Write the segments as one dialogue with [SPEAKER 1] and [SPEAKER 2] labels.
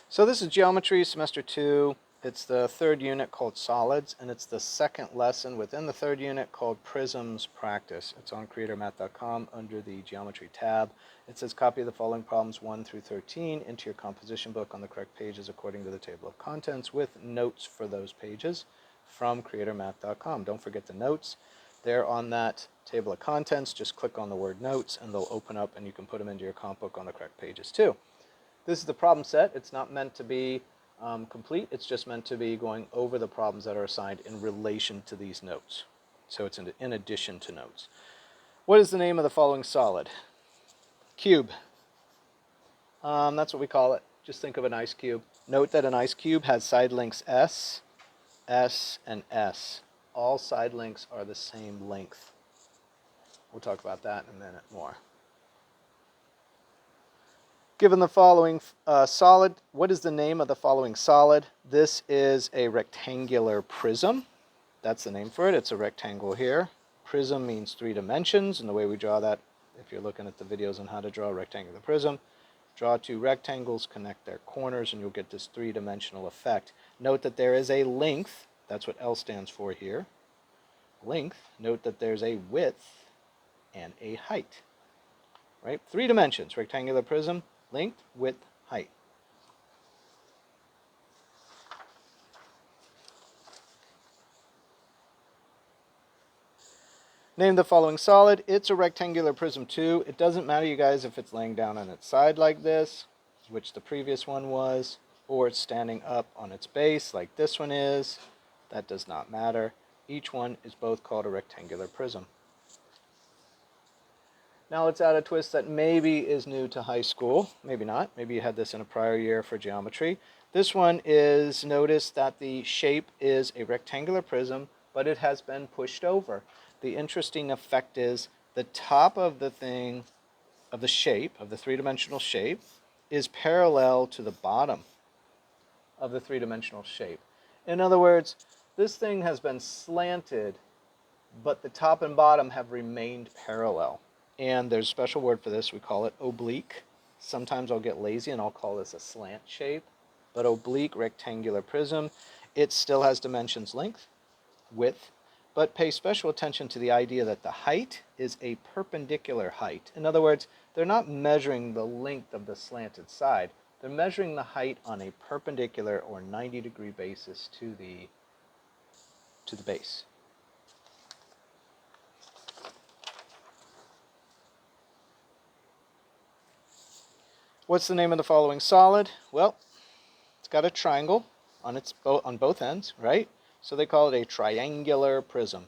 [SPEAKER 1] So this is Geometry, Semester 2. It's the third unit called Solids, and it's the second lesson within the third unit called Prisms Practice. It's on creatormath.com under the Geometry tab. It says copy the following problems 1 through 13 into your composition book on the correct pages according to the table of contents with notes for those pages from creatormath.com. Don't forget the notes. They're on that table of contents. Just click on the word notes and they'll open up and you can put them into your comp book on the correct pages too. This is the problem set. It's not meant to be complete. It's just meant to be going over the problems that are assigned in relation to these notes. So it's in addition to notes. What is the name of the following solid? Cube. That's what we call it. Just think of an ice cube. Note that an ice cube has side lengths S, S, and S. All side lengths are the same length. We'll talk about that in a minute more. Given the following solid, what is the name of the following solid? This is a rectangular prism. That's the name for it. It's a rectangle here. Prism means 3 dimensions, and the way we draw that, if you're looking at the videos on how to draw a rectangular prism, draw 2 rectangles, connect their corners, and you'll get this 3-dimensional effect. Note that there is a length. That's what L stands for here. Length. Note that there's a width and a height. Right? 3 dimensions. Rectangular prism. Length, width, height. Name the following solid. It's a rectangular prism too. It doesn't matter, you guys, if it's laying down on its side like this, which the previous one was, or it's standing up on its base like this one is. That does not matter. Each one is both called a rectangular prism. Now let's add a twist that maybe is new to high school. Maybe not. Maybe you had this in a prior year for geometry. This one is, notice that the shape is a rectangular prism, but it has been pushed over. The interesting effect is the top of the thing, of the shape, of the 3-dimensional shape, is parallel to the bottom of the 3-dimensional shape. In other words, this thing has been slanted, but the top and bottom have remained parallel. And there's a special word for this. We call it oblique. Sometimes I'll get lazy and I'll call this a slant shape. But oblique rectangular prism, it still has dimensions length, width, but pay special attention to the idea that the height is a perpendicular height. In other words, they're not measuring the length of the slanted side. They're measuring the height on a perpendicular or 90-degree basis to the base. What's the name of the following solid? Well, it's got a triangle on both ends, right? So they call it a triangular prism.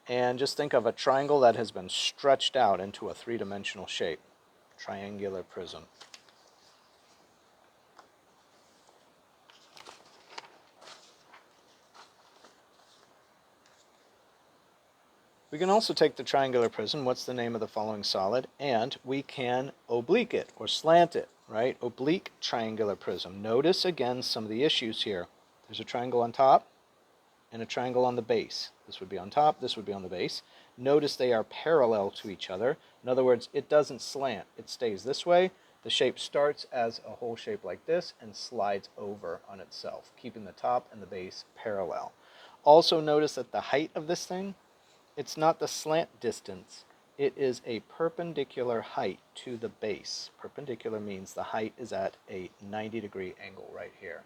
[SPEAKER 1] And just think of a triangle that has been stretched out into a 3-dimensional shape. Triangular prism. We can also take the triangular prism, what's the name of the following solid, and we can oblique it or slant it, right? Oblique triangular prism. Notice again some of the issues here. There's a triangle on top and a triangle on the base. This would be on top, this would be on the base. Notice they are parallel to each other. In other words, it doesn't slant. It stays this way. The shape starts as a whole shape like this and slides over on itself, keeping the top and the base parallel. Also notice that the height of this thing, it's not the slant distance, it is a perpendicular height to the base. Perpendicular means the height is at a 90-degree angle right here.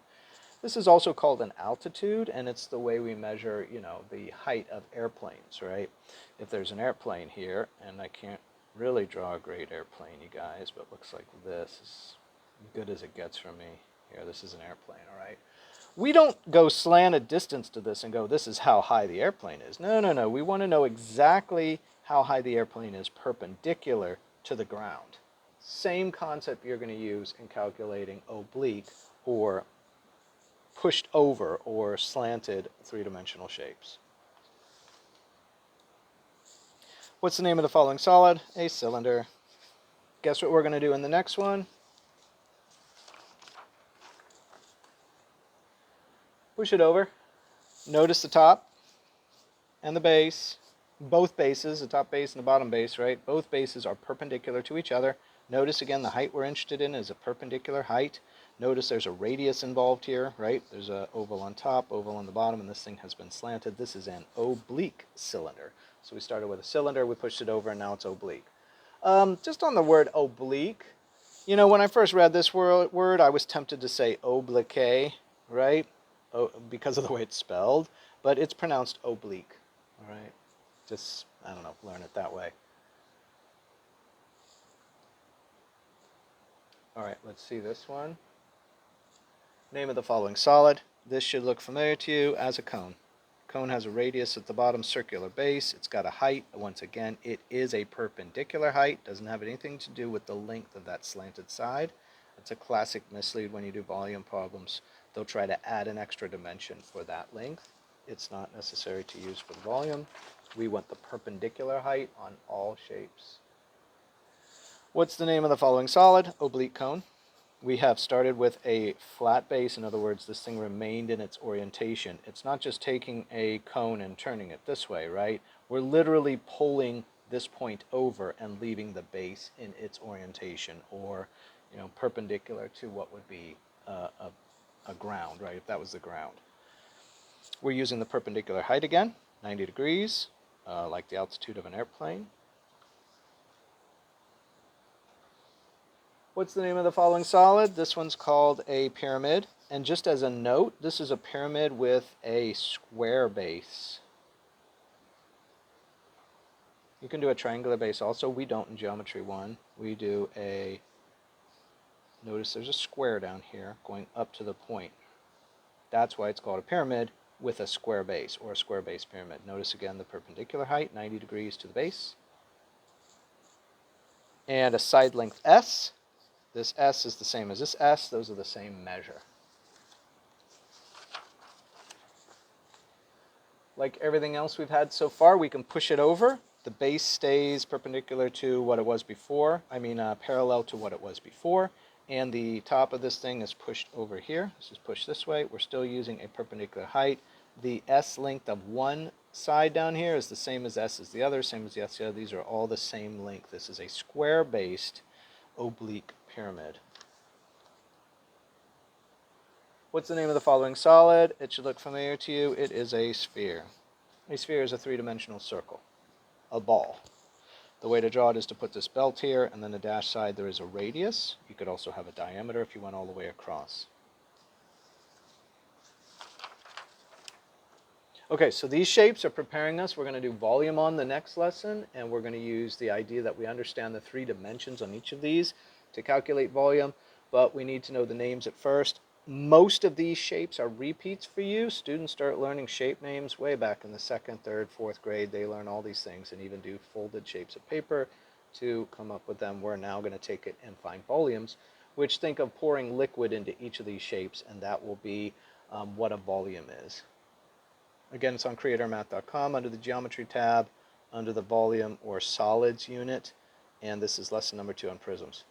[SPEAKER 1] This is also called an altitude, and it's the way we measure, the height of airplanes, right? If there's an airplane here, and I can't really draw a great airplane, you guys, but looks like this is good as it gets for me. Here, this is an airplane, all right? We don't go slant a distance to this and go, this is how high the airplane is. No. We want to know exactly how high the airplane is perpendicular to the ground. Same concept you're going to use in calculating oblique or pushed over or slanted 3-dimensional shapes. What's the name of the following solid? A cylinder. Guess what we're going to do in the next one? Push it over. Notice the top and the base both bases, the top base and the bottom base, right? Both bases are perpendicular to each other. Notice again the height we're interested in is a perpendicular height. Notice there's a radius involved here, right? There's an oval on top, oval on the bottom, and this thing has been slanted. This is an oblique cylinder. So we started with a cylinder, we pushed it over, and now it's oblique. Just on the word oblique, you know, when I first read this word, I was tempted to say oblique, right? Because of the way it's spelled, but it's pronounced oblique, all right? Just, I don't know, learn it that way. All right, let's see this one. Name of the following solid. This should look familiar to you as a cone. Cone has a radius at the bottom, circular base. It's got a height. Once again, it is a perpendicular height. Doesn't have anything to do with the length of that slanted side. It's a classic mislead when you do volume problems. They'll try to add an extra dimension for that length. It's not necessary to use for the volume. We want the perpendicular height on all shapes. What's the name of the following solid? Oblique cone. We have started with a flat base. In other words, this thing remained in its orientation. It's not just taking a cone and turning it this way, right? We're literally pulling this point over and leaving the base in its orientation, or, you know, perpendicular to what would be a ground, right? If that was the ground. We're using the perpendicular height again, 90 degrees, like the altitude of an airplane. What's the name of the following solid? This one's called a pyramid. And just as a note, this is a pyramid with a square base. You can do a triangular base also. We don't in Geometry 1. We do a, notice there's a square down here going up to the point. That's why it's called a pyramid with a square base, or a square base pyramid. Notice again the perpendicular height, 90 degrees to the base. And a side length S. This S is the same as this S. Those are the same measure. Like everything else we've had so far, we can push it over. The base stays perpendicular to what it was before. Parallel to what it was before. And the top of this thing is pushed over here. This is pushed this way. We're still using a perpendicular height. The S length of one side down here is the same as S as the other, same as the S the other. These are all the same length. This is a square-based oblique pyramid. What's the name of the following solid? It should look familiar to you. It is a sphere. A sphere is a three-dimensional circle, a ball. The way to draw it is to put this belt here, and then the dash side there is a radius. You could also have a diameter if you went all the way across. Okay, so these shapes are preparing us. We're going to do volume on the next lesson, and we're going to use the idea that we understand the three dimensions on each of these to calculate volume, but we need to know the names at first. Most of these shapes are repeats for you. Students start learning shape names way back in the 2nd, 3rd, 4th grade. They learn all these things and even do folded shapes of paper to come up with them. We're now going to take it and find volumes, which think of pouring liquid into each of these shapes, and that will be what a volume is. Again, it's on creatormath.com under the Geometry tab, under the Volume or Solids unit, and this is lesson number 2 on prisms.